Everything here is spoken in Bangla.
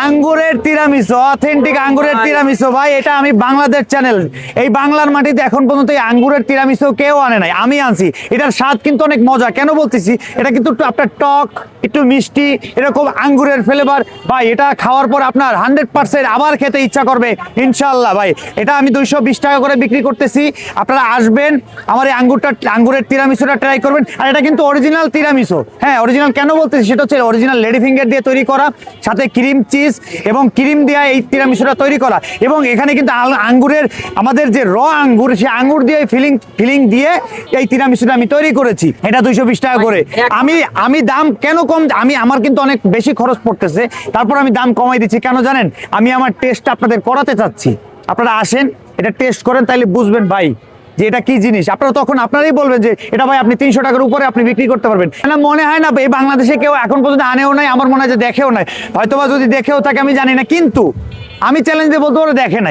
আঙ্গুরের তিরামিসু, অথেন্টিক আঙ্গুরের তিরামিসু ভাই, এটা আমি বাংলাদেশ চ্যানেল, এই বাংলার মাটিতে এখন পর্যন্ত এই আঙ্গুরের তিরামিসু কেউ আনে নাই, আমি আনছি। এটার স্বাদ কিন্তু অনেক মজা, কেন বলতেছি, এটা কিন্তু একটু আপনার টক, একটু মিষ্টি, এরকম আঙ্গুরের ফ্লেভার ভাই। এটা খাওয়ার পর আপনার 100% আবার খেতে ইচ্ছা করবে ইনশাল্লাহ ভাই। এটা আমি 220 টাকা করে বিক্রি করতেছি। আপনারা আসবেন, আমার এই আঙ্গুরের তিরামিসুটা ট্রাই করবেন। আর এটা কিন্তু অরিজিনাল তিরামিসু। হ্যাঁ, অরিজিনাল কেন বলতেছি, সেটা হচ্ছে অরিজিনাল লেডি ফিঙ্গার দিয়ে তৈরি করা, সাথে ক্রিম চিজ এবং ক্রিম দিয়ে এই তিরামিসুটা তৈরি করা। এবং এখানে কিন্তু আঙ্গুরের, আমাদের যে র আঙ্গুর, সেই আঙ্গুর দিয়ে ফিলিং দিয়ে এই তিরামিসুটা আমি তৈরি করেছি। এটা 220 টাকা করে। আমি দাম কেন কম, আমার কিন্তু অনেক বেশি খরচ পড়তেছে, তারপর আমি দাম কমাই দিচ্ছি। কেন জানেন, আমি আমার টেস্ট আপনাদের করাতে চাচ্ছি। আপনারা আসেন, এটা টেস্ট করেন, তাইলে বুঝবেন ভাই যে এটা কি জিনিস। আপনারা তখন আপনারাই বলবেন যে এটা ভাই আপনি 300 টাকার উপরে আপনি বিক্রি করতে পারবেন। না, মনে হয় না এই বাংলাদেশে কেউ এখন পর্যন্ত আনেও নাই, আমার মনে হয় যে দেখেও নাই, হয়তোবা যদি দেখেও থাকে আমি জানি না, কিন্তু আমি চ্যালেঞ্জ দিয়ে বলতে পারবো দেখে নাই।